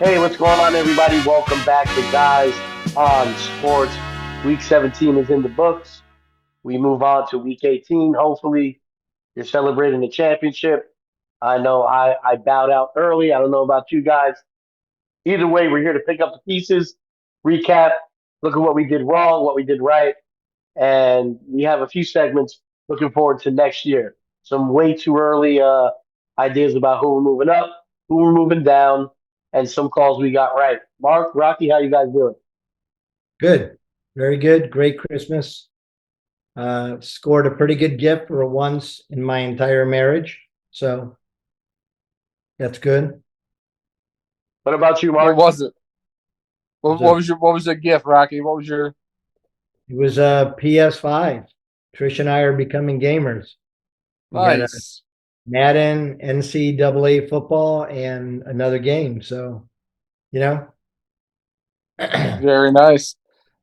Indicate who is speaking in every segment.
Speaker 1: Hey, what's going on, everybody? Welcome back to Guys on Sports. Week 17 is in the books. We move on to week 18. Hopefully, you're celebrating the championship. I know I bowed out early. I don't know about you guys. Either way, we're here to pick up the pieces, recap, look at what we did wrong, what we did right, and we have a few segments looking forward to next year. Some way too early ideas about who we're moving up, who we're moving down, and some calls we got right. Mark, Rocky, how you guys doing?
Speaker 2: Good. Very good. Great Christmas. Scored a pretty good gift for once in my entire marriage. So that's good.
Speaker 1: What about you,
Speaker 3: What
Speaker 1: Mark?
Speaker 3: was it?
Speaker 2: It was
Speaker 3: What
Speaker 2: a,
Speaker 3: was your gift, Rocky? What was your
Speaker 2: it was a PS5. Trish and I are becoming gamers. We got a
Speaker 3: nice?
Speaker 2: Madden, NCAA football, and another game. So, you know,
Speaker 3: Very nice.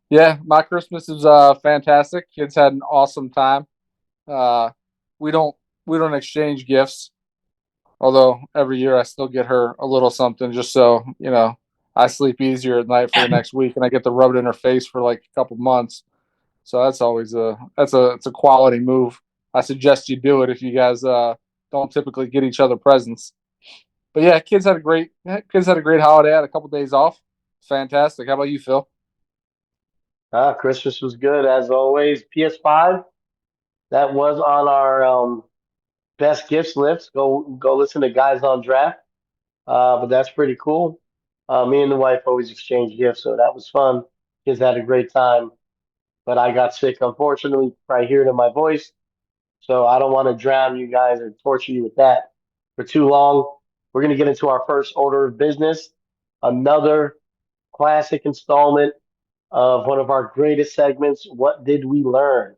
Speaker 3: Yeah, my Christmas is fantastic. Kids had an awesome time. Uh we don't we don't exchange gifts, although every year I still get her a little something just so, I sleep easier at night for the next week and I get to rub it in her face for like a couple months. So that's always it's a quality move. I suggest you do it if you guys don't typically get each other presents. But yeah, kids had a great holiday. I had a couple days off. Fantastic. How about you, Phil?
Speaker 1: Christmas was good as always. PS5, that was on our best gifts list. Go listen to Guys on Draft. But that's pretty cool. Me and the wife always exchange gifts, so that was fun. Kids had a great time, but I got sick, unfortunately. Probably hear it in my voice, so I don't want to drown you guys or torture you with that for too long. We're gonna get into our first order of business, another classic installment of one of our greatest segments. What did we learn?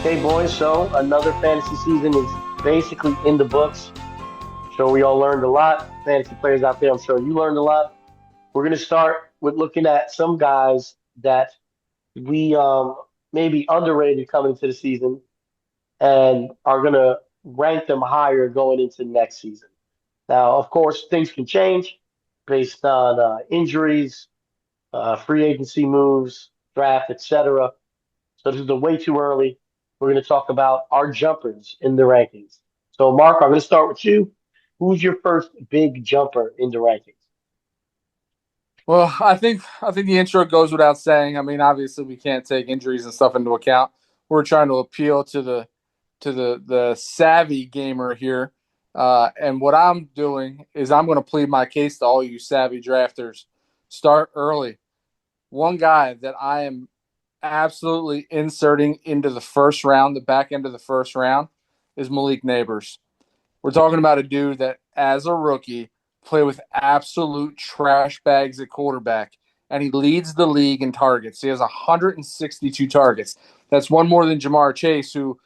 Speaker 1: Okay, boys. So another fantasy season is basically in the books. Sure, we all learned a lot. Fantasy players out there, I'm sure you learned a lot. We're going to start with looking at some guys that we maybe underrated coming into the season and are going to rank them higher going into next season. Now, of course, things can change based on injuries, free agency moves, draft, etc. So this is a way too early. We're going to talk about our jumpers in the rankings. So, Mark, I'm going to start with you. Who's your first big jumper in the rankings?
Speaker 3: Well, I think the intro goes without saying. I mean, obviously we can't take injuries and stuff into account. We're trying to appeal to the savvy gamer here. And what I'm doing is I'm going to plead my case to all you savvy drafters. Start early. One guy that I am absolutely inserting into the first round, the back end of the first round, is Malik Neighbors. We're talking about a dude that, as a rookie, played with absolute trash bags at quarterback, and he leads the league in targets. He has 162 targets. That's one more than Jamar Chase, who,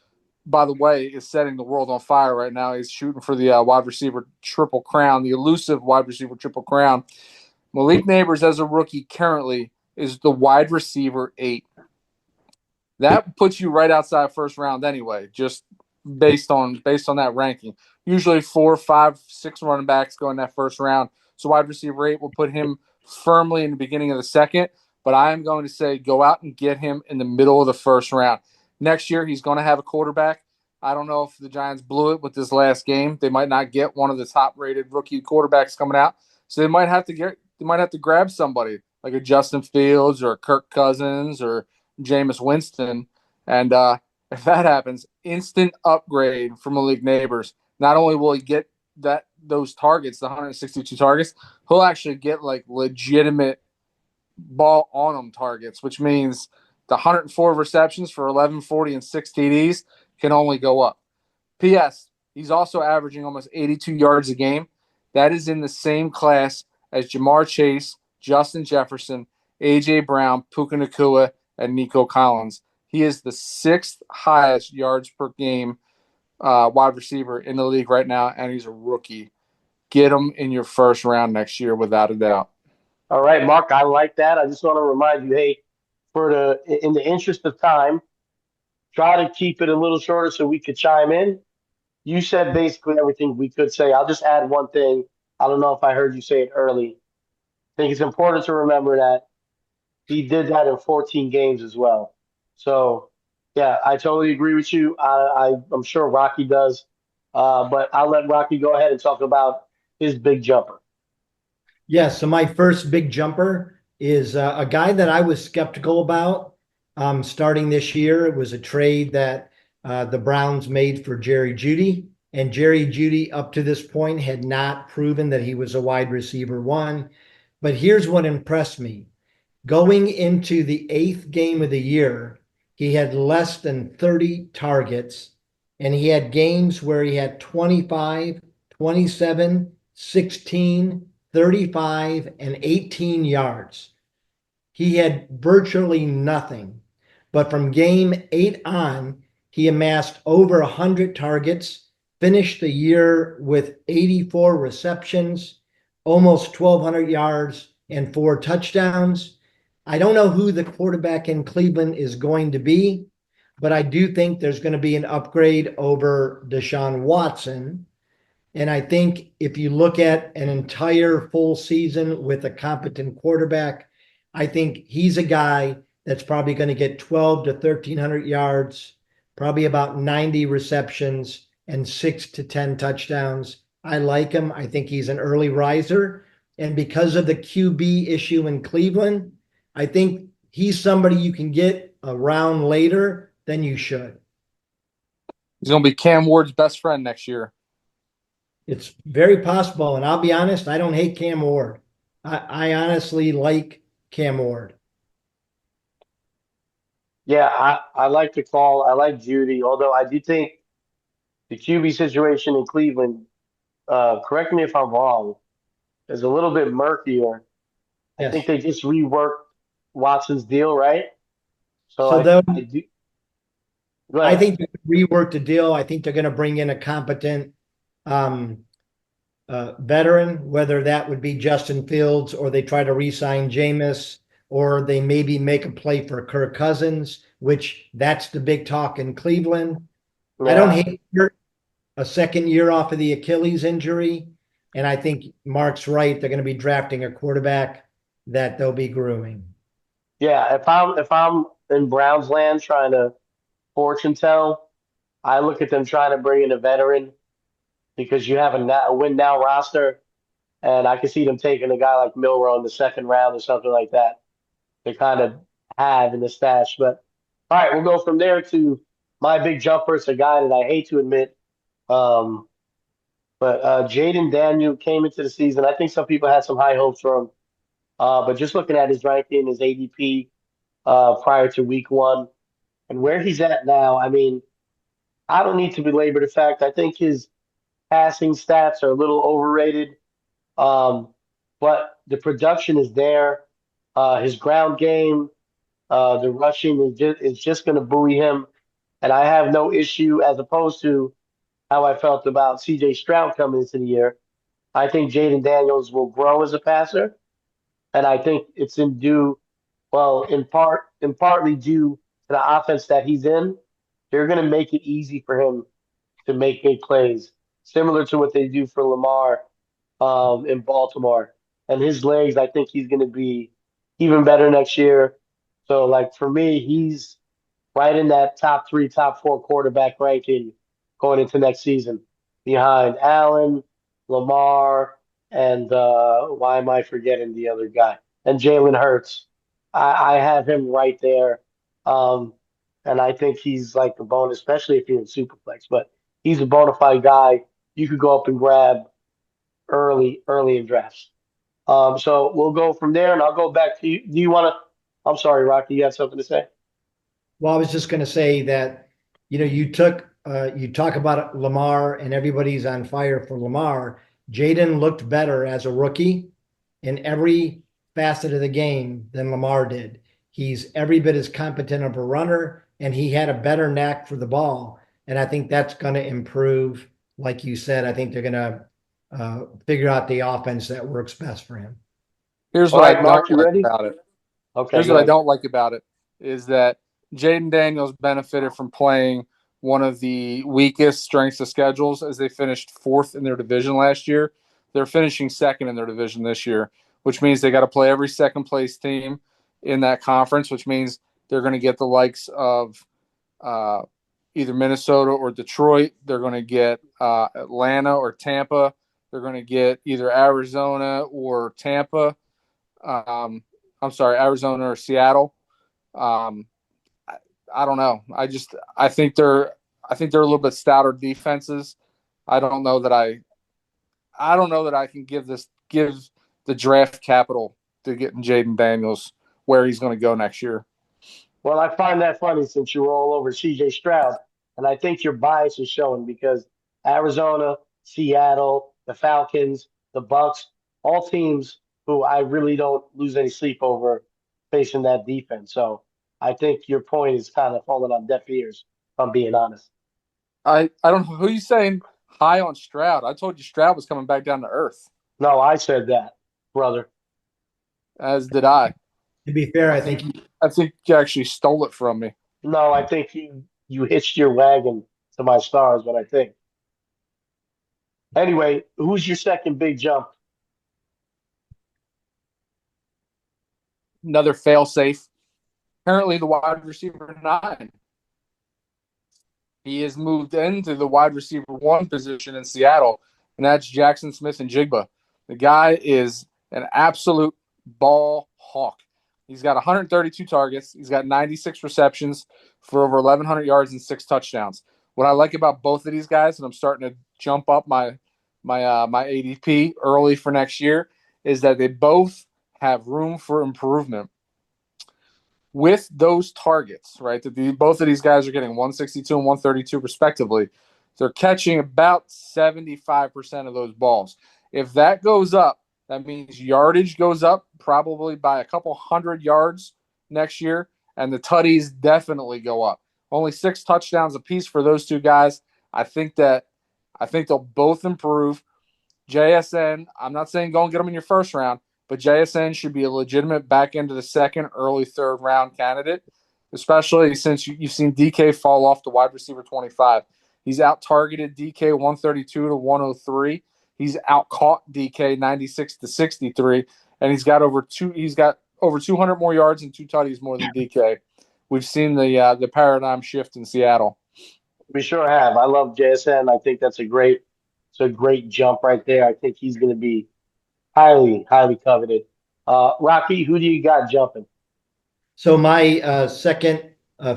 Speaker 3: by the way, is setting the world on fire right now. He's shooting for the wide receiver triple crown, the elusive wide receiver triple crown. Malik Neighbors, as a rookie, currently is the wide receiver 8. That puts you right outside first round anyway, just based on that ranking. Usually 4, 5, 6 running backs go in that first round. So wide receiver 8 will put him firmly in the beginning of the second. But I am going to say go out and get him in the middle of the first round. Next year he's going to have a quarterback. I don't know if the Giants blew it with this last game. They might not get one of the top rated rookie quarterbacks coming out. So they might have to grab somebody like a Justin Fields or a Kirk Cousins or Jameis Winston. And if that happens, instant upgrade from Malik Neighbors. Not only will he get those targets, the 162 targets, he'll actually get like legitimate ball on them targets, which means the 104 receptions for 1140 and 6 TDs can only go up. P.S. He's also averaging almost 82 yards a game. That is in the same class as Jamar Chase, Justin Jefferson, A.J. Brown, Puka Nacua, and Nico Collins. He is the 6th highest yards per game wide receiver in the league right now, and he's a rookie. Get him in your first round next year without a doubt.
Speaker 1: All right, Mark, I like that. I just want to remind you, hey, in the interest of time, try to keep it a little shorter so we could chime in. You said basically everything we could say. I'll just add one thing. I don't know if I heard you say it early. I think it's important to remember that he did that in 14 games as well. So, yeah, I totally agree with you. I'm sure Rocky does. But I'll let Rocky go ahead and talk about his big jumper.
Speaker 2: Yeah, so my first big jumper is a guy that I was skeptical about starting this year. It was a trade that the Browns made for Jerry Jeudy, and Jerry Jeudy up to this point had not proven that he was a wide receiver one. But here's what impressed me. Going into the eighth game of the year, he had less than 30 targets, and he had games where he had 25, 27, 16, 35, and 18 yards. He had virtually nothing. But from game 8 on, he amassed over 100 targets, finished the year with 84 receptions, almost 1,200 yards, and 4 touchdowns. I don't know who the quarterback in Cleveland is going to be, but I do think there's going to be an upgrade over Deshaun Watson. And I think if you look at an entire full season with a competent quarterback, I think he's a guy that's probably going to get 12 to 1,300 yards, probably about 90 receptions, and 6 to 10 touchdowns. I like him. I think he's an early riser. And because of the QB issue in Cleveland, I think he's somebody you can get around later than you should.
Speaker 3: He's going to be Cam Ward's best friend next year.
Speaker 2: It's very possible. And I'll be honest, I don't hate Cam Ward. I honestly like Cam Ward.
Speaker 1: Yeah, I like the call. I like Judy, although I do think the QB situation in Cleveland, correct me if I'm wrong, is a little bit murkier. I think
Speaker 2: Yes.
Speaker 1: they just reworked Watson's deal, right? So
Speaker 2: So though
Speaker 1: I do. Go
Speaker 2: I
Speaker 1: ahead.
Speaker 2: think they reworked the deal. I think they're going to bring in a competent um, veteran, whether that would be Justin Fields or they try to re-sign Jameis or they maybe make a play for Kirk Cousins, which that's the big talk in Cleveland. I don't
Speaker 1: Yeah,
Speaker 2: hate a second year off of the Achilles injury. And I think Mark's right. They're going to be drafting a quarterback that they'll be grooming.
Speaker 1: yeah. If I'm in Browns land trying to fortune tell, I look at them trying to bring in a veteran because you have a win now roster, and I can see them taking a guy like Milrow in the second round or something like that. They kind of have in the stash. But all right, we'll go from there to my big jumper. It's a guy that I hate to admit, um, but Jaden Daniel came into the season. I think some people had some high hopes for him, but just looking at his ranking, his ADP prior to Week 1, and where he's at now, I mean, I don't need to belabor the fact. I think his passing stats are a little overrated, um, but the production is there. His ground game. The rushing is just going to buoy him, and I have no issue as opposed to how I felt about C.J. Stroud coming into the year. I think Jaden Daniels will grow as a passer, and I think it's in partly due to the offense that he's in. They're going to make it easy for him to make big plays, similar to what they do for Lamar in Baltimore. And his legs, I think he's going to be even better next year. So, like for me, he's right in that top 3, top 4 quarterback ranking going into next season, behind Allen, Lamar, and why am I forgetting the other guy? And Jalen Hurts. I have him right there. Um, and I think he's like a bonus, especially if you're in Superflex. But he's a bona fide guy you could go up and grab early in drafts. So we'll go from there, and I'll go back to you. Do you want to? I'm sorry, Rocky. You have something to say?
Speaker 2: Well, I was just going to say that, you talk about Lamar and everybody's on fire for Lamar. Jaden looked better as a rookie in every facet of the game than Lamar did. He's every bit as competent of a runner and he had a better knack for the ball. And I think that's going to improve. Like you said, I think they're going to figure out the offense that works best for him.
Speaker 3: Here's
Speaker 1: All
Speaker 3: what I
Speaker 1: right, Mark,
Speaker 3: don't
Speaker 1: you
Speaker 3: like
Speaker 1: ready?
Speaker 3: about it.
Speaker 1: Okay,
Speaker 3: Here's
Speaker 1: go
Speaker 3: what I
Speaker 1: ahead.
Speaker 3: don't like about it is that Jaden Daniels benefited from playing one of the weakest strengths of schedules as they finished fourth in their division last year. They're finishing second in their division this year, which means they got to play every second place team in that conference, which means they're going to get the likes of uh, either Minnesota or Detroit. They're going to get Atlanta or Tampa. They're going to get either Arizona or Tampa. Um, I'm sorry, Arizona or Seattle. Um, I, I don't know. I think they're a little bit stouter defenses. I don't know that I don't know that I can give the draft capital to getting Jaden Daniels where he's going to go next year.
Speaker 1: Well, I find that funny since you were all over CJ Stroud, and I think your bias is showing because Arizona, Seattle, the Falcons, the Bucks, all teams who I really don't lose any sleep over facing that defense. So I think your point is kind of falling on deaf ears, if I'm being honest.
Speaker 3: I don't know who you saying high on Stroud. I told you Stroud was coming back down to earth,
Speaker 1: No, I said that, brother.
Speaker 3: as did I.
Speaker 2: To be fair,
Speaker 3: I
Speaker 2: I
Speaker 3: think
Speaker 2: think
Speaker 3: I think you actually stole it from me.
Speaker 1: No, I think you hitched your wagon to my stars, but I think. Anyway, who's your second big jump?
Speaker 3: Another fail safe. Currently the wide receiver 9. He has moved into the wide receiver 1 position in Seattle, and that's Jackson Smith and Jigba. The guy is an absolute ball hawk. He's got 132 targets. He's got 96 receptions for over 1,100 yards and 6 touchdowns. What I like about both of these guys, and I'm starting to jump up my ADP early for next year, is that they both have room for improvement with those targets, right? Both of these guys are getting 162 and 132 respectively. They're catching about 75% of those balls. If that goes up, that means yardage goes up probably by a couple hundred yards next year, and the tutties definitely go up. Only 6 touchdowns apiece for those two guys. I think that I think they'll both improve. JSN, I'm not saying go and get him in your first round, but JSN should be a legitimate back into the second, early third round candidate, especially since you've seen DK fall off to wide receiver 25. He's out targeted DK 132 to 103. He's out caught DK 96 to 63, and he's got over 200 more yards and 2 tutties more than DK. We've seen the paradigm shift in Seattle.
Speaker 1: We sure have. I love JSN. I think it's a great jump right there. I think he's going to be highly, highly coveted. Rocky, who do you got jumping?
Speaker 2: so. My second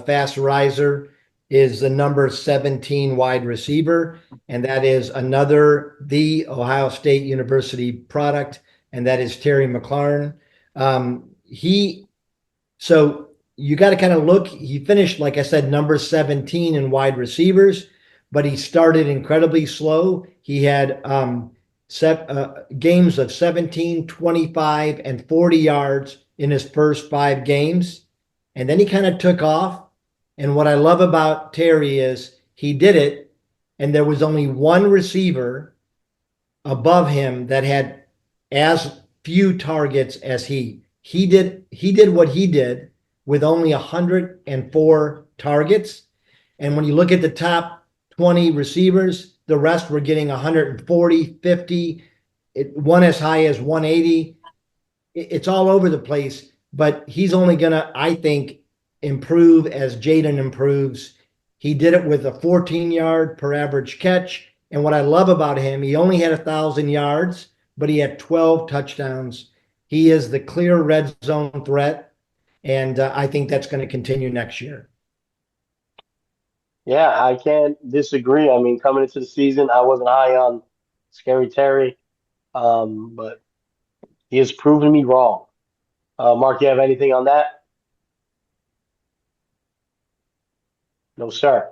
Speaker 2: fast riser is the number 17 wide receiver, and that is the Ohio State University product, and that is Terry McLaurin. He So you got to kind of look. He finished, like I said, number 17 in wide receivers, but he started incredibly slow. He had games of 17, 25, and 40 yards in his first 5 games. And then he kind of took off. And what I love about Terry is he did it, and there was only one receiver above him that had as few targets as he. He did what he did with only 104 targets. And when you look at the top 20 receivers, the rest were getting 140, 50, one as high as 180. It's all over the place, but he's only going to, I think, improve as Jaden improves. He did it with a 14-yard per average catch. And what I love about him, he only had 1,000 yards, but he had 12 touchdowns. He is the clear red zone threat. And I think that's going to continue next year.
Speaker 1: Yeah, I can't disagree. I mean, coming into the season, I wasn't high on Scary Terry, but he has proven me wrong. Mark, you have anything on that? No, sir.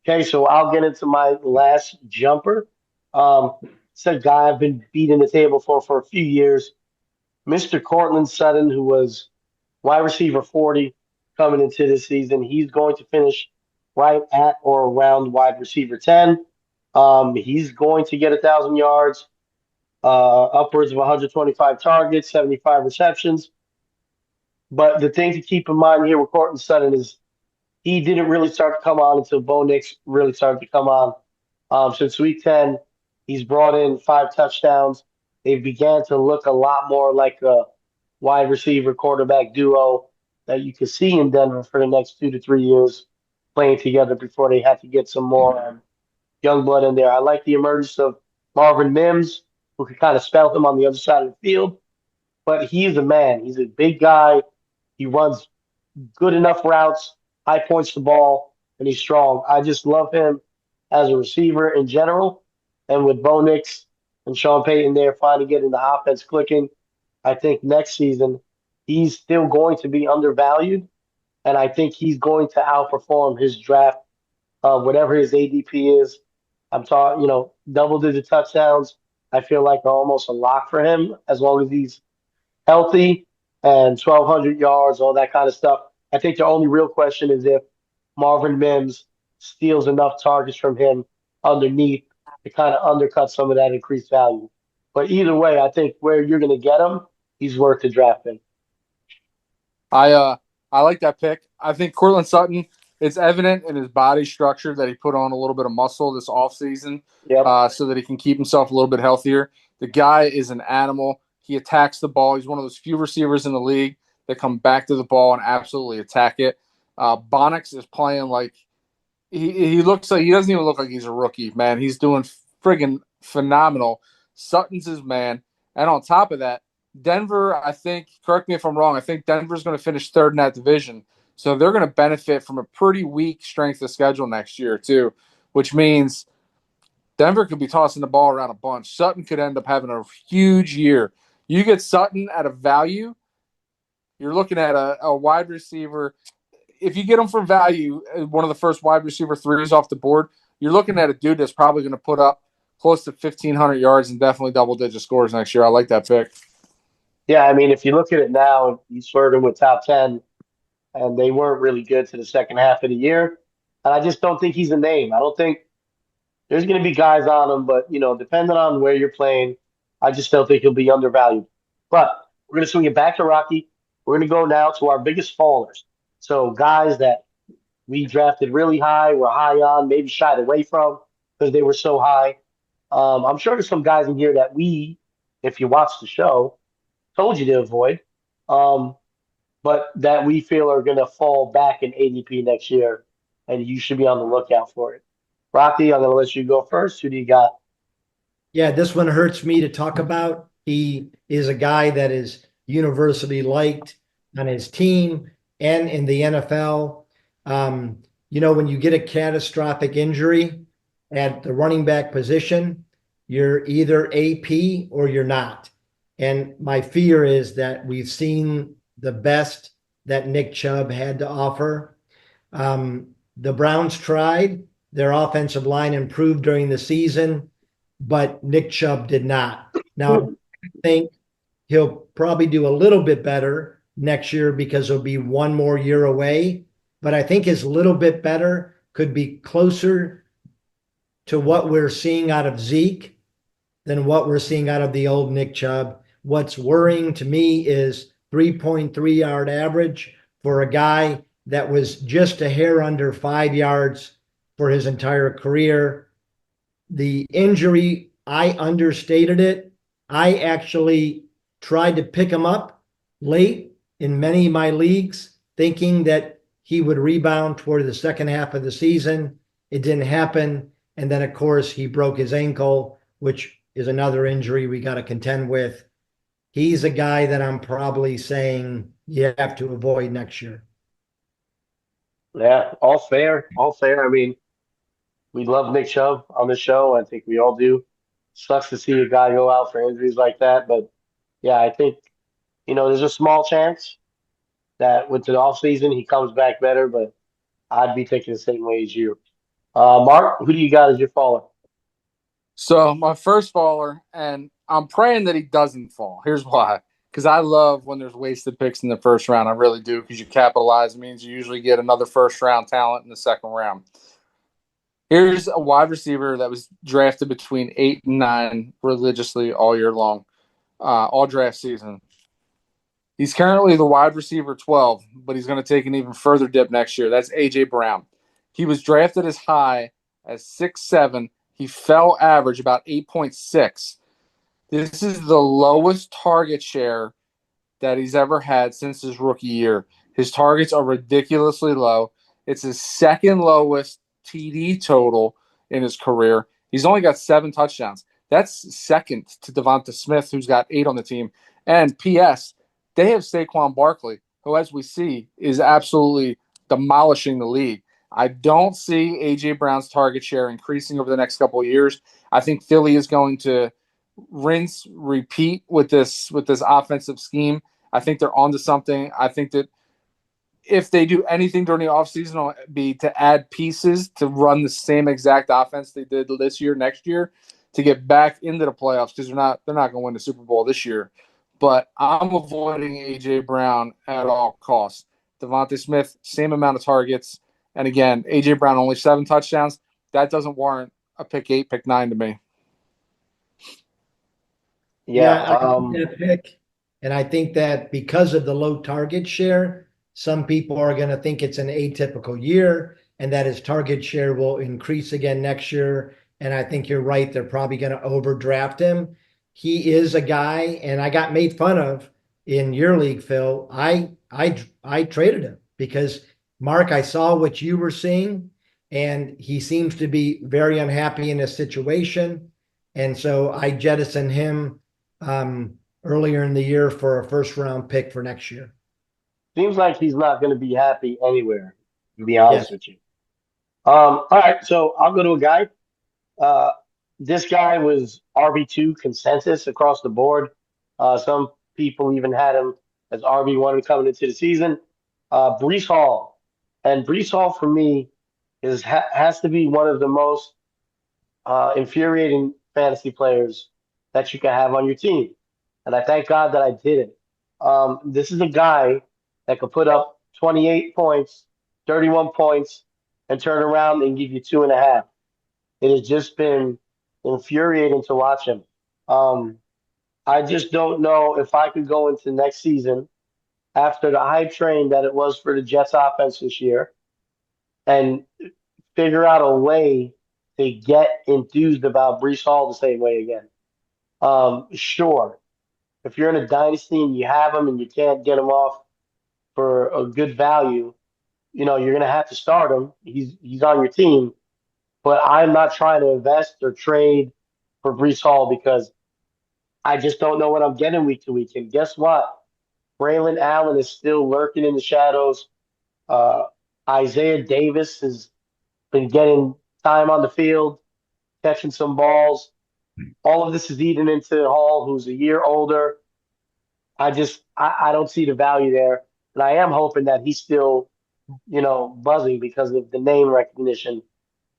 Speaker 1: Okay, so I'll get into my last jumper. It's a guy I've been beating the table for a few years. Mr. Cortland Sutton, who was wide receiver 40 coming into this season. He's going to finish right at or around wide receiver 10. He's going to get 1,000 yards. upwards of 125 targets, 75 receptions. But the thing to keep in mind here with Cortland Sutton is he didn't really start to come on until Bo Nix really started to come on. Since week 10, he's brought in 5 touchdowns. They began to look a lot more like a wide receiver quarterback duo that you could see in Denver for the next 2 to 3 years playing together before they had to get some more young blood in there. I like the emergence of Marvin Mims, who could kind of spell him on the other side of the field, but he's a man. He's a big guy. He runs good enough routes, high points the ball, and he's strong. I just love him as a receiver in general. And with Bo Nix and Sean Payton there finally getting the offense clicking, I think next season he's still going to be undervalued. And I think he's going to outperform his draft, whatever his ADP is. I'm talking, double digit touchdowns. I feel like are almost a lock for him as long as he's healthy and 1,200 yards, all that kind of stuff. I think the only real question is if Marvin Mims steals enough targets from him underneath to kind of undercut some of that increased value. But either way, I think where you're going to get him, he's worth the draft pick.
Speaker 3: I like that pick. I think Cortland Sutton, it's evident in his body structure that he put on a little bit of muscle this offseason
Speaker 1: Yep.
Speaker 3: so that he can keep himself a little bit healthier. The guy is an animal. He attacks the ball. He's one of those few receivers in the league that come back to the ball and absolutely attack it. Bonix is playing like he looks like he doesn't even look like he's a rookie, man. He's doing friggin' phenomenal. Sutton's his man. And on top of that, Denver, I think, correct me if I'm wrong, I think Denver's going to finish third in that division. So they're going to benefit from a pretty weak strength of schedule next year, too, which means Denver could be tossing the ball around a bunch. Sutton could end up having a huge year. You get Sutton at a value, you're looking at a wide receiver. If you get him for value, one of the first wide receiver threes off the board, you're looking at a dude that's probably going to put up close to 1,500 yards and definitely double-digit scores next year. I like that pick.
Speaker 1: Yeah, I mean, if you look at it now, he's flirting with top 10, and they weren't really good to the second half of the year. And I just don't think he's a name. I don't think there's going to be guys on him, but, depending on where you're playing, I just don't think he'll be undervalued. But we're going to swing it back to Rocky. We're going to go now to our biggest fallers. So guys that we drafted really high, were high on, maybe shied away from because they were so high. I'm sure there's some guys in here that we, if you watch the show, told you to avoid, um, but that we feel are going to fall back in ADP next year, and you should be on the lookout for it. Rocky, I'm going to let you go first. Who do you got?
Speaker 2: Yeah, this one hurts me to talk about. He is a guy that is universally liked on his team and in the NFL. When you get a catastrophic injury at the running back position, you're either AP or you're not. And my fear is that we've seen the best that Nick Chubb had to offer. The Browns tried. Their offensive line improved during the season, but Nick Chubb did not. Now, I think he'll probably do a little bit better next year because he'll be one more year away. But I think his little bit better could be closer to what we're seeing out of Zeke than what we're seeing out of the old Nick Chubb. What's worrying to me is 3.3 yard average for a guy that was just a hair under 5 yards for his entire career. The injury, I understated it. I actually tried to pick him up late in many of my leagues, thinking that he would rebound toward the second half of the season. It didn't happen. And then, of course, he broke his ankle, which is another injury we got to contend with. He's a guy that I'm probably saying you have to avoid next year.
Speaker 1: Yeah, all fair, all fair. I mean, we love Nick Chubb on the show. I think we all do. Sucks to see a guy go out for injuries like that, but yeah, I think there's a small chance that with the off season he comes back better, but I'd be thinking the same way as you. Mark, who do you got as your faller?
Speaker 3: So my first faller, and I'm praying that he doesn't fall. Here's why. Because I love when there's wasted picks in the first round. I really do, because you capitalize. It means you usually get another first round talent in the second round. Here's a wide receiver that was drafted between 8 and 9 religiously all year long, all draft season. He's currently the wide receiver 12, but he's going to take an even further dip next year. That's A.J. Brown. He was drafted as high as 6'7". He fell average about 8.6. This is the lowest target share that he's ever had since his rookie year. His targets are ridiculously low. It's his second lowest TD total in his career. He's only got 7 touchdowns. That's second to Devonta Smith, who's got 8 on the team. And P.S., they have Saquon Barkley, who, as we see, is absolutely demolishing the league. I don't see A.J. Brown's target share increasing over the next couple of years. I think Philly is going to rinse, repeat with this offensive scheme. I think they're onto something. I think that if they do anything during the offseason, it'll be to add pieces to run the same exact offense they did this year, next year, to get back into the playoffs, because they're not going to win the Super Bowl this year. But I'm avoiding A.J. Brown at all costs. Devonta Smith, same amount of targets. And again, A.J. Brown, only 7 touchdowns. That doesn't warrant a pick 8, pick 9 to me.
Speaker 1: Yeah.
Speaker 2: I like that pick. And I think that because of the low target share, some people are going to think it's an atypical year and that his target share will increase again next year. And I think you're right. They're probably going to overdraft him. He is a guy, and I got made fun of in your league, Phil. I traded him because, Mark, I saw what you were seeing, and he seems to be very unhappy in his situation. And so I jettisoned him earlier in the year for a first round pick for next year.
Speaker 1: Seems like he's not going to be happy anywhere, to be honest
Speaker 2: Yes.
Speaker 1: with you. All right, so I'll go to a guy. Uh, this guy was RB2 consensus across the board. Some people even had him as RB1 coming into the season. Brees Hall. And Brees Hall, for me, has to be one of the most infuriating fantasy players that you can have on your team. And I thank God that I did it. This is a guy that could put up 28 points, 31 points, and turn around and give you 2.5. It has just been infuriating to watch him. Um, I just don't know if I could go into next season after the hype train that it was for the Jets offense this year and figure out a way to get enthused about Brees Hall the same way again. Sure, if you're in a dynasty and you have him and you can't get him off for a good value, you're gonna have to start him. He's on your team, but I'm not trying to invest or trade for Brees Hall because I just don't know what I'm getting week to week. And guess what? Braylon Allen is still lurking in the shadows. Uh, Isaiah Davis has been getting time on the field, catching some balls. All of this is eating into Hall, who's a year older. I don't see the value there. And I am hoping that he's still, buzzing because of the name recognition.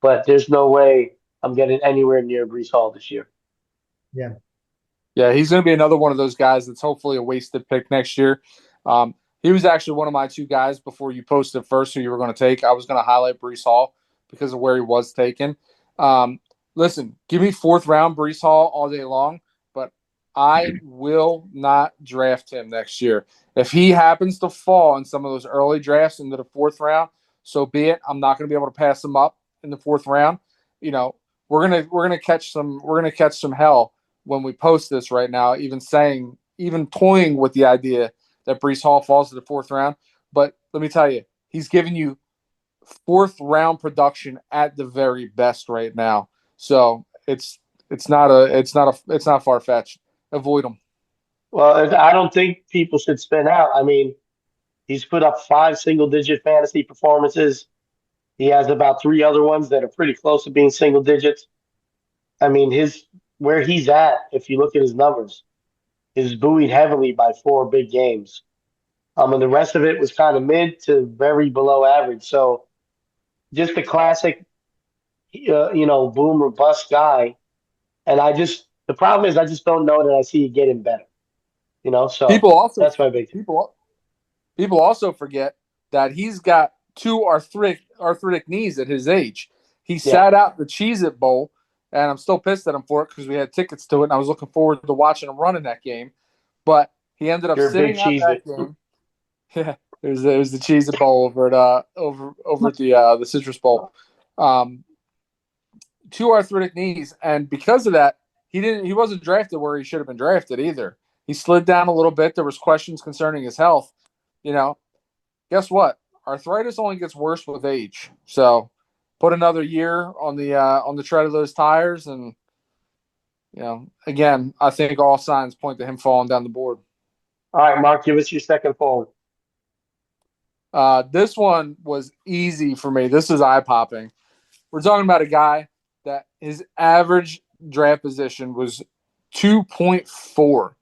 Speaker 1: But there's no way I'm getting anywhere near Brees Hall this year.
Speaker 2: Yeah.
Speaker 3: Yeah, he's going to be another one of those guys that's hopefully a wasted pick next year. He was actually one of my 2 guys before you posted first who you were going to take. I was going to highlight Brees Hall because of where he was taken. Listen, give me 4th round Brees Hall all day long, but I will not draft him next year. If he happens to fall in some of those early drafts into the 4th round, so be it. I'm not going to be able to pass him up in the 4th round. We're gonna catch some hell when we post this right now, even toying with the idea that Brees Hall falls to the 4th round. But let me tell you, he's giving you 4th round production at the very best right now. So it's not far fetched. Avoid him.
Speaker 1: Well, I don't think people should spin out. I mean, he's put up 5 single digit fantasy performances. He has about 3 other ones that are pretty close to being single digits. I mean, where he's at, if you look at his numbers, is buoyed heavily by 4 big games. And the rest of it was kind of mid to very below average. So just a classic, boom or bust guy. And the problem is I just don't know that I see it getting better. So
Speaker 3: People also
Speaker 1: that's my big thing.
Speaker 3: people also forget that he's got 2 arthritic knees at his age. He
Speaker 1: Yeah,
Speaker 3: sat out the Cheez-It Bowl, and I'm still pissed at him for it because we had tickets to it, and I was looking forward to watching him run in that game. But he ended up
Speaker 1: you're a big
Speaker 3: sitting out
Speaker 1: cheese
Speaker 3: that
Speaker 1: it.
Speaker 3: game. Yeah, it was the Cheez-It Bowl over at the Citrus Bowl. 2 arthritic knees, and because of that, he wasn't drafted where he should have been drafted either. He slid down a little bit. There was questions concerning his health. You know, guess what? Arthritis only gets worse with age. So, put another year on the tread of those tires, and again, I think all signs point to him falling down the board.
Speaker 1: All right, Mark, give us your second forward.
Speaker 3: This one was easy for me. This is eye popping. We're talking about a guy that his average draft position was 2.4.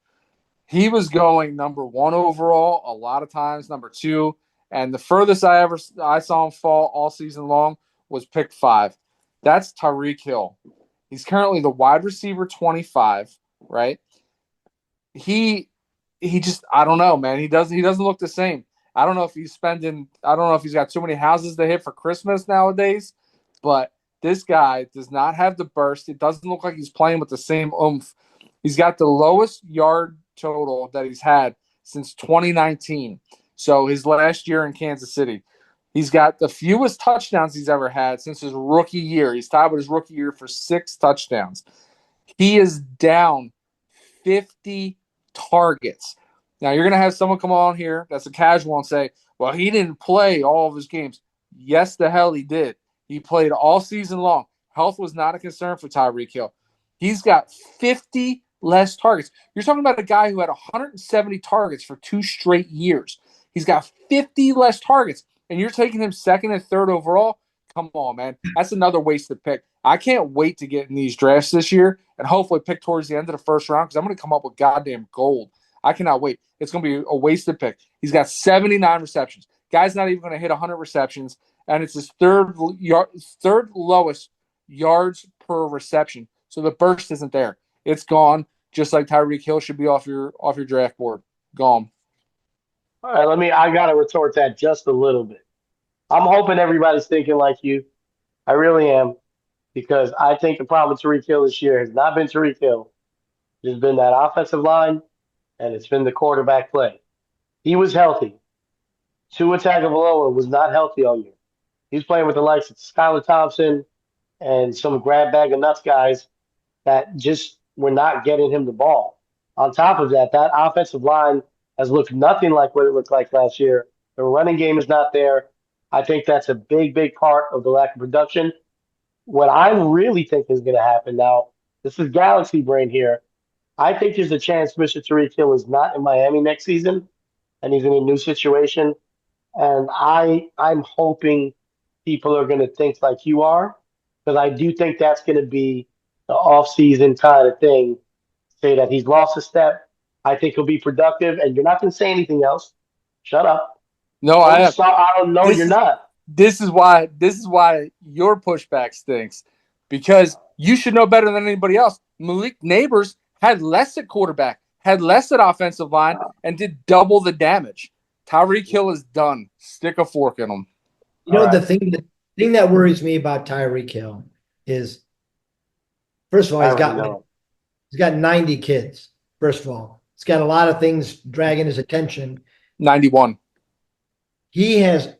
Speaker 3: He was going number 1 overall a lot of times, number 2, and the furthest I saw him fall all season long was pick 5. That's Tyreek Hill. He's currently the wide receiver 25, right? He just, I don't know, man. He doesn't look the same. I don't know if he's got too many houses to hit for Christmas nowadays, but this guy does not have the burst. It doesn't look like he's playing with the same oomph. He's got the lowest yard total that he's had since 2019. So his last year in Kansas City. He's got the fewest touchdowns he's ever had since his rookie year. He's tied with his rookie year for 6 touchdowns. He is down 50 targets. Now, you're going to have someone come on here that's a casual and say, well, he didn't play all of his games. Yes, the hell he did. He played all season long. Health was not a concern for Tyreek Hill. He's got 50 less targets. You're talking about a guy who had 170 targets for 2 straight years. He's got 50 less targets, and you're taking him second and third overall? Come on, man. That's another wasted pick. I can't wait to get in these drafts this year and hopefully pick towards the end of the first round because I'm going to come up with goddamn gold. I cannot wait. It's going to be a wasted pick. He's got 79 receptions. Guy's not even going to hit 100 receptions, and it's his third lowest yards per reception. So the burst isn't there. It's gone, just like Tyreek Hill should be off your draft board. Gone.
Speaker 1: All right, I got to retort that just a little bit. I'm hoping everybody's thinking like you. I really am, because I think the problem with Tariq Hill this year has not been Tariq Hill. It's been that offensive line, and it's been the quarterback play. He was healthy. Tua Tagovailoa was not healthy all year. He's playing with the likes of Skylar Thompson and some grab bag of nuts guys that just were not getting him the ball. On top of that, that offensive line has looked nothing like what it looked like last year. The running game is not there. I think that's a big, big part of the lack of production. What I really think is going to happen now, this is galaxy brain here. I think there's a chance Mr. Tariq Hill is not in Miami next season, and he's in a new situation. And I'm hoping people are going to think like you are, because I do think that's going to be the off-season kind of thing. Say that he's lost a step. I think he'll be productive, and you're not going to say anything else. Shut up.
Speaker 3: No, I
Speaker 1: Don't
Speaker 3: have.
Speaker 1: stop. I don't know. You're not.
Speaker 3: This is why your pushback stinks, because you should know better than anybody else. Malik Neighbors had less at quarterback, had less at offensive line, and did double the damage. Tyreek Hill is done. Stick a fork in him.
Speaker 2: The thing that worries me about Tyreek Hill is, first of all, he's got 90 kids. First of all, he's got a lot of things dragging his attention.
Speaker 3: 91.
Speaker 2: He has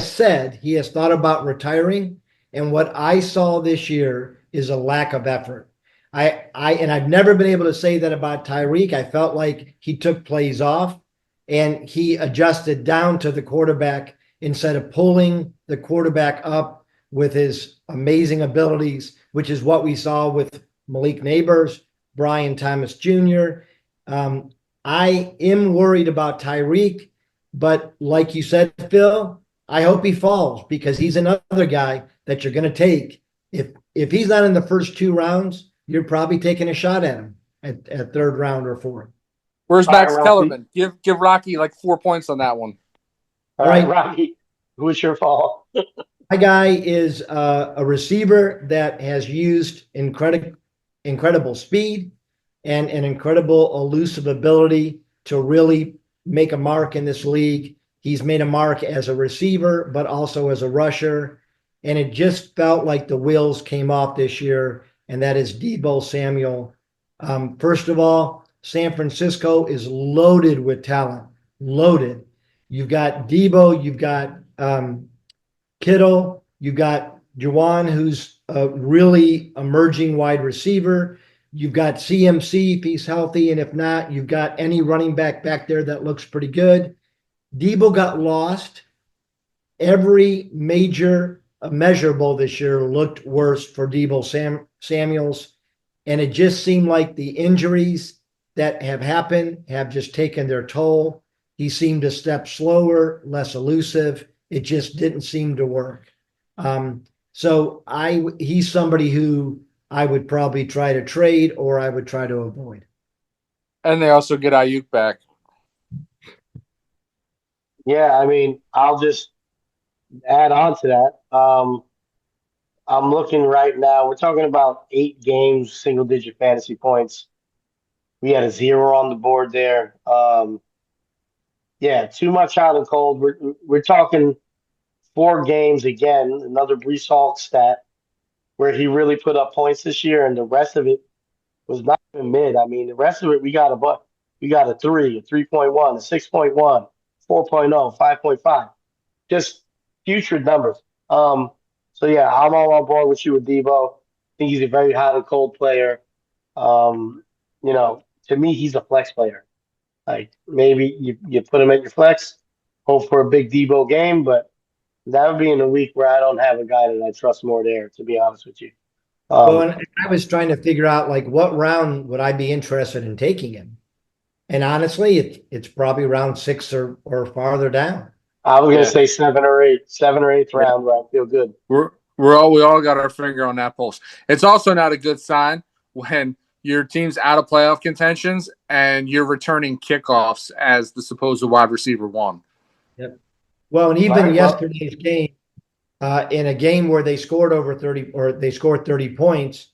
Speaker 2: said he has thought about retiring, and what I saw this year is a lack of effort. I've never been able to say that about Tyreek. I felt like he took plays off and he adjusted down to the quarterback instead of pulling the quarterback up with his amazing abilities, which is what we saw with Malik Neighbors, Brian Thomas Jr. I am worried about Tyreek, but like you said, Phil, I hope he falls, because he's another guy that you're going to take. If he's not in the first 2 rounds, you're probably taking a shot at him at third round or fourth.
Speaker 3: Where's
Speaker 1: All
Speaker 3: Max
Speaker 1: right,
Speaker 3: Kellerman? Give Rocky like 4 points on that one.
Speaker 1: All right, Rocky, who's your fall?
Speaker 2: My guy is a receiver that has used incredible speed and an incredible elusive ability to really make a mark in this league. He's made a mark as a receiver, but also as a rusher. and it just felt like the wheels came off this year, and that is Deebo Samuel. First of all, San Francisco is loaded with talent, loaded. You've got Deebo, you've got Kittle, you've got Juwan, who's a really emerging wide receiver. You've got CMC if he's healthy, and if not, you've got any running back there that looks pretty good. Deebo got lost. Every major measurable this year looked worse for Deebo Samuels, and it just seemed like the injuries that have happened have just taken their toll. He seemed to step slower, less elusive. It just didn't seem to work. So he's somebody who I would probably try to trade or I would try to avoid.
Speaker 3: And they also get Ayuk back.
Speaker 1: Yeah, I mean, I'll just add on to that. I'm looking right now. We're talking about 8 games, single digit fantasy points. We had a 0 on the board there. Yeah, too much hot and cold. We're talking 4 games again. Another Brees Hall stat where he really put up points this year, and the rest of it was not even mid. I mean, the rest of it we got a 3, a 3.1, a 6.1, 4.0, 5.5. Just putrid numbers. So yeah, I'm all on board with you with Debo. I think he's a very hot and cold player. Um, to me, he's a flex player. Like maybe you put him at your flex, hope for a big Debo game, but that would be in a week where I don't have a guy that I trust more there, to be honest with you.
Speaker 2: Well,
Speaker 1: Um,
Speaker 2: and I was trying to figure out like what round would I be interested in taking him? And honestly, it's probably round 6 or farther down.
Speaker 1: I was gonna
Speaker 3: Yeah.
Speaker 1: say 7 or 8th
Speaker 3: Yeah.
Speaker 1: round where I feel good.
Speaker 3: We all got our finger on that pulse. It's also not a good sign when your team's out of playoff contentions and you're returning kickoffs as the supposed wide receiver 1.
Speaker 2: Yep. Well, and even
Speaker 1: Right? Well,
Speaker 2: yesterday's game, in a game where they scored over 30 or they scored 30 points,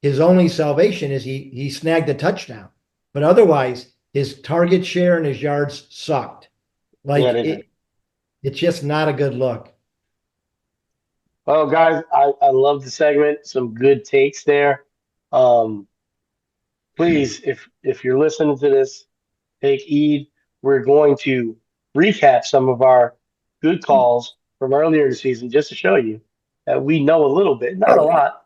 Speaker 2: his only salvation is he snagged a touchdown. But otherwise, his target share and his yards sucked.
Speaker 1: yeah,
Speaker 2: Like
Speaker 1: they did.
Speaker 2: it's just not a good look.
Speaker 1: Well, guys, I love the segment. Some good takes there. Um, please, if you're listening to this, take heed. We're going to recap some of our good calls from earlier in the season just to show you that we know a little bit, not a lot,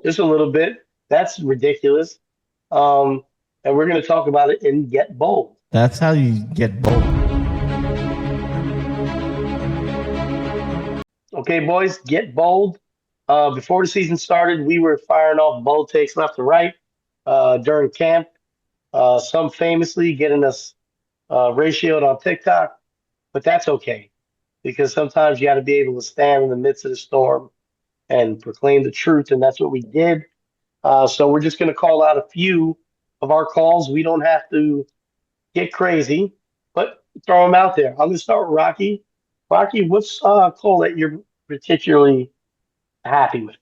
Speaker 1: just a little bit. That's ridiculous. Um, and we're going to talk about it in Get Bold.
Speaker 4: That's how you get bold.
Speaker 1: Okay, boys, get bold. Before the season started, we were firing off bold takes left and right during camp. Some famously getting us ratioed on TikTok, but that's okay because sometimes you got to be able to stand in the midst of the storm and proclaim the truth, and that's what we did. So we're just going to call out a few of our calls. We don't have to get crazy, but throw them out there. I'm going to start with Rocky. Rocky, what's a call that you're particularly happy with?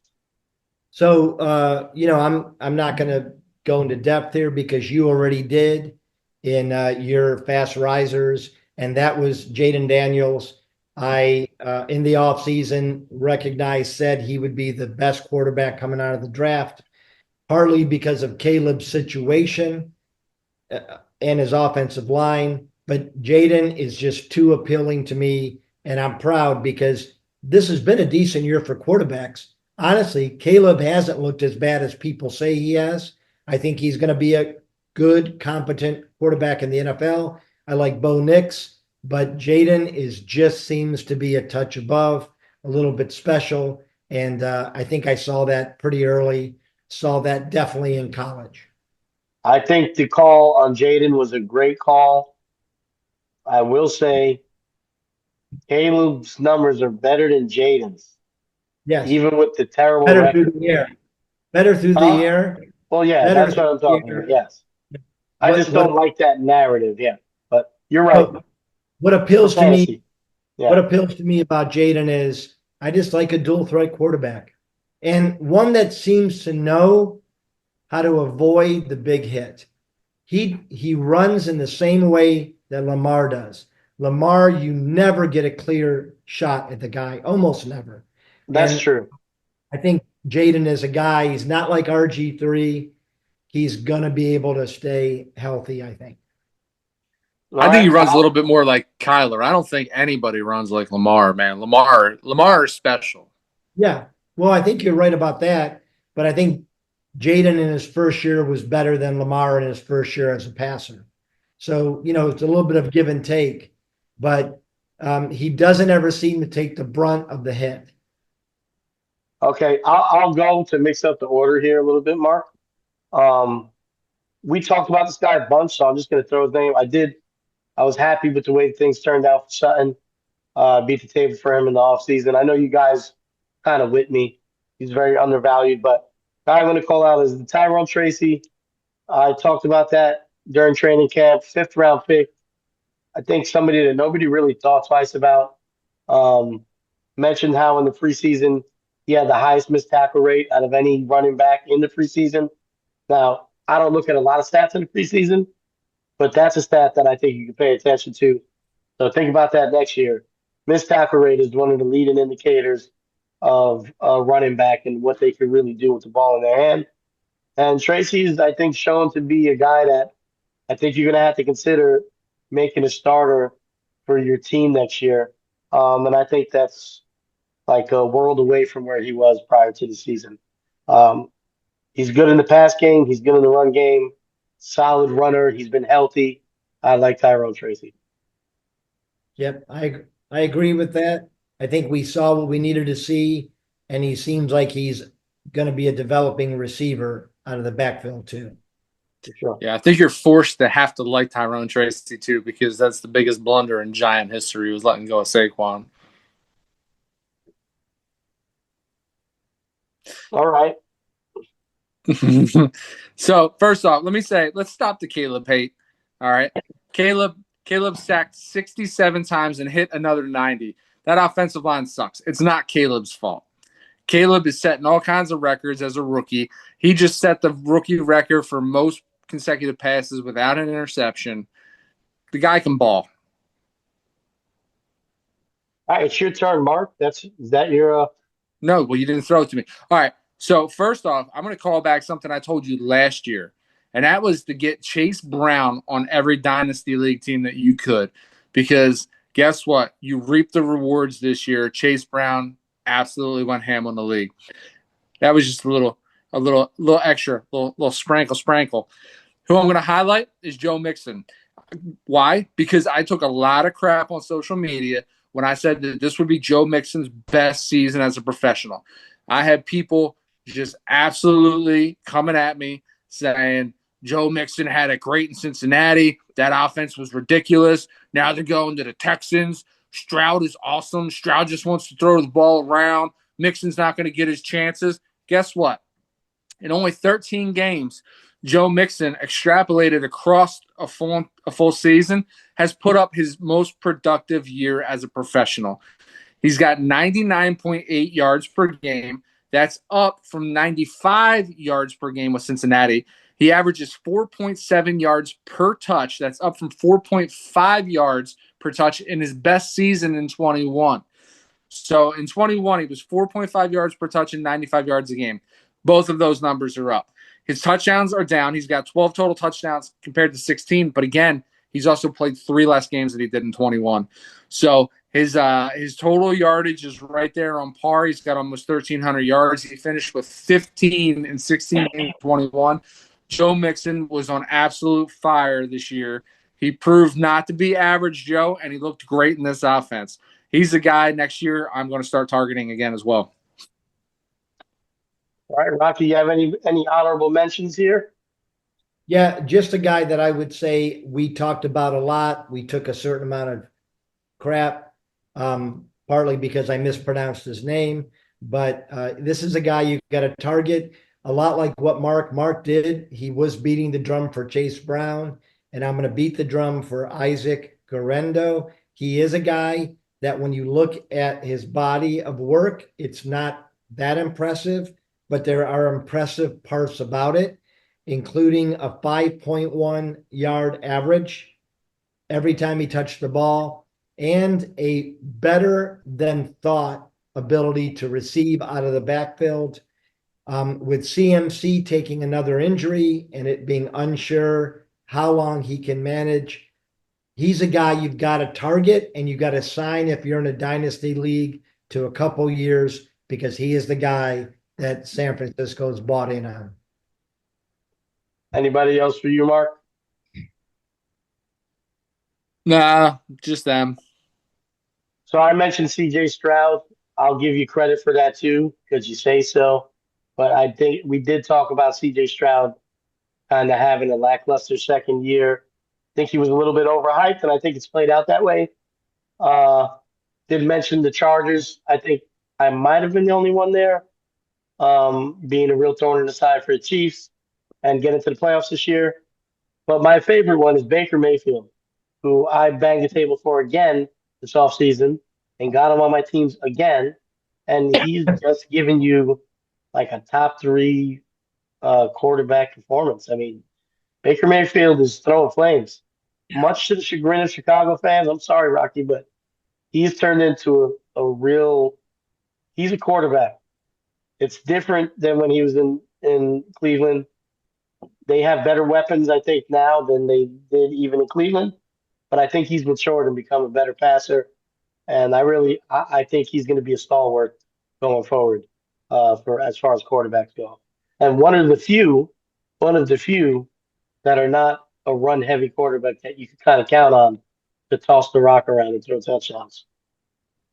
Speaker 2: So I'm not going to go into depth here because you already did in your fast risers, and that was Jaden Daniels. I in the offseason said he would be the best quarterback coming out of the draft, partly because of Caleb's situation and his offensive line. But Jaden is just too appealing to me, and I'm proud because this has been a decent year for quarterbacks. Honestly, Caleb hasn't looked as bad as people say he has. I think he's going to be a good, competent quarterback in the NFL. I like Bo Nix, but Jaden just seems to be a touch above, a little bit special, and I think I saw that pretty early. Saw that definitely in college.
Speaker 1: I think the call on Jaden was a great call. I will say Caleb's numbers are better than Jaden's,
Speaker 2: Yes,
Speaker 1: even with the terrible
Speaker 2: better through
Speaker 1: record.
Speaker 2: the air. Better through the
Speaker 1: Huh?
Speaker 2: air.
Speaker 1: Well, yeah,
Speaker 2: Better
Speaker 1: that's what
Speaker 2: through
Speaker 1: I'm
Speaker 2: the
Speaker 1: talking about.
Speaker 2: air.
Speaker 1: Yes. I
Speaker 2: What
Speaker 1: just don't
Speaker 2: what
Speaker 1: like that narrative. Yeah. But you're right.
Speaker 2: what what
Speaker 1: For
Speaker 2: appeals to me
Speaker 1: fantasy.
Speaker 2: what
Speaker 1: Yeah.
Speaker 2: appeals to me about Jaden is I just like a dual threat quarterback and one that seems to know how to avoid the big hit. He runs in the same way that Lamar does. Lamar, you never get a clear shot at the guy, almost never.
Speaker 1: That's
Speaker 2: And
Speaker 1: true.
Speaker 2: I think Jaden is a guy, he's not like RG3. He's going to be able to stay healthy, I think.
Speaker 1: All
Speaker 3: I think he
Speaker 1: right.
Speaker 3: runs a little bit more like Kyler. I don't think anybody runs like Lamar, man. Lamar is special.
Speaker 2: Yeah. Well, I think you're right about that. But I think Jaden in his first year was better than Lamar in his first year as a passer. So, it's a little bit of give and take, but he doesn't ever seem to take the brunt of the hit.
Speaker 1: Okay, I'll go to mix up the order here a little bit, Mark. Um, we talked about this guy a bunch, so I'm just going to throw his name. I was happy with the way things turned out for Sutton. Beat the table for him in the offseason. I know you guys kind of with me. He's very undervalued, but guy I'm going to call out is the Tyrone Tracy. I talked about that during training camp. 5th round pick. I think somebody that nobody really thought twice about. Um, Mentioned how in the preseason he had the highest missed tackle rate out of any running back in the preseason. Now, I don't look at a lot of stats in the preseason, but that's a stat that I think you can pay attention to. So think about that next year. Missed tackle rate is one of the leading indicators of a running back and what they can really do with the ball in their hand. And Tracy's, I think, shown to be a guy that I think you're going to have to consider making a starter for your team next year. And I think that's like a world away from where he was prior to the season. Um, he's good in the pass game. He's good in the run game. Solid runner. He's been healthy. I like Tyrone Tracy.
Speaker 2: Yep, I agree with that. I think we saw what we needed to see, and he seems like he's going to be a developing receiver out of the backfield too.
Speaker 1: For sure.
Speaker 3: Yeah, I think you're forced to have to like Tyrone Tracy too, because that's the biggest blunder in Giant history was letting go of Saquon.
Speaker 1: All right.
Speaker 3: So first off, let's stop the Caleb hate. All right. Caleb sacked 67 times and hit another 90. That offensive line sucks. It's not Caleb's fault. Caleb is setting all kinds of records as a rookie. He just set the rookie record for most consecutive passes without an interception. The guy can ball.
Speaker 1: All right, it's your turn, Mark. Is that your
Speaker 3: No, well, you didn't throw it to me. All right. So first off, I'm going to call back something I told you last year, and that was to get Chase Brown on every dynasty league team that you could, because guess what? You reap the rewards this year. Chase Brown absolutely went ham on the league. That was just a little extra, little sprinkle. Who I'm going to highlight is Joe Mixon. Why? Because I took a lot of crap on social media when I said that this would be Joe Mixon's best season as a professional. I had people just absolutely coming at me saying Joe Mixon had it great in Cincinnati. That offense was ridiculous. Now they're going to the Texans. Stroud is awesome. Stroud just wants to throw the ball around. Mixon's not going to get his chances. Guess what? In only 13 games, Joe Mixon, extrapolated across a full season, has put up his most productive year as a professional. He's got 99.8 yards per game. That's up from 95 yards per game with Cincinnati. He averages 4.7 yards per touch. That's up from 4.5 yards per touch in his best season in 21. So in 21, he was 4.5 yards per touch and 95 yards a game. Both of those numbers are up. His touchdowns are down. He's got 12 total touchdowns compared to 16. But again, he's also played 3 less games than he did in 21. So his total yardage is right there on par. He's got almost 1,300 yards. He finished with 15 and 16 in 21. Joe Mixon was on absolute fire this year. He proved not to be average Joe, and he looked great in this offense. He's the guy next year I'm going to start targeting again as well.
Speaker 1: all right, Rocky? You have any honorable mentions here?
Speaker 2: Yeah, just a guy that I would say we talked about a lot. We took a certain amount of crap, partly because I mispronounced his name. But this is a guy you got to target a lot like what Mark did. He was beating the drum for Chase Brown, and I'm going to beat the drum for Isaac Guerrero. He is a guy that when you look at his body of work, it's not that impressive, but there are impressive parts about it, including a 5.1 yard average every time he touched the ball and a better than thought ability to receive out of the backfield. With CMC taking another injury and it being unsure how long he can manage, he's a guy you've got to target and you've got to sign if you're in a dynasty league to a couple years, because he is the guy that San Francisco's bought in on.
Speaker 1: Anybody else for you, Mark?
Speaker 3: Nah, just them.
Speaker 1: So I mentioned CJ Stroud. I'll give you credit for that too, because you say so. But I think we did talk about CJ Stroud kind of having a lackluster second year. I think he was a little bit overhyped, and I think it's played out that way. Uh, did mention the Chargers. I think I might have been the only one there, being a real thorn in the side for the Chiefs and getting to the playoffs this year. But my favorite one is Baker Mayfield, who I banged the table for again this offseason and got him on my teams again. And he's just giving you like a top three quarterback performance. I mean, Baker Mayfield is throwing flames. Much to the chagrin of Chicago fans, I'm sorry, Rocky, but he's turned into a real – he's a quarterback. It's different than when he was in Cleveland. They have better weapons, I think, now than they did even in Cleveland. But I think he's matured and become a better passer. And I think he's going to be a stalwart going forward for as far as quarterbacks go. And one of the few that are not a run-heavy quarterback that you can kind of count on to toss the rock around and throw touchdowns.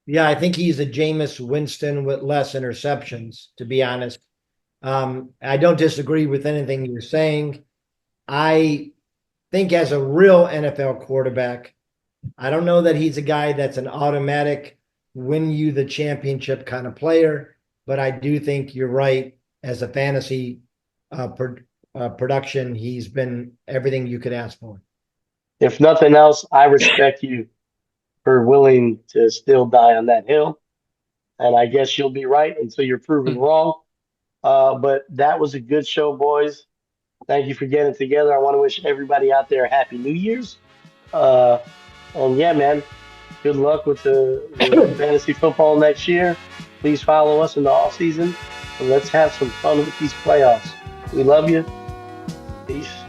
Speaker 2: Yeah, I think he's a Jameis Winston with less interceptions, to be honest. I don't disagree with anything you're saying. I think as a real NFL quarterback, I don't know that he's a guy that's an automatic win you the championship kind of player, but I do think you're right. As a fantasy production, he's been everything you could ask for.
Speaker 1: If nothing else, I respect you for willing to still die on that hill. And I guess you'll be right until you're proven wrong. But that was a good show, boys. Thank you for getting together. I want to wish everybody out there a happy New Year's. And yeah, man, good luck with the fantasy football next year. Please follow us in the off season, and let's have some fun with these playoffs. We love you. Peace.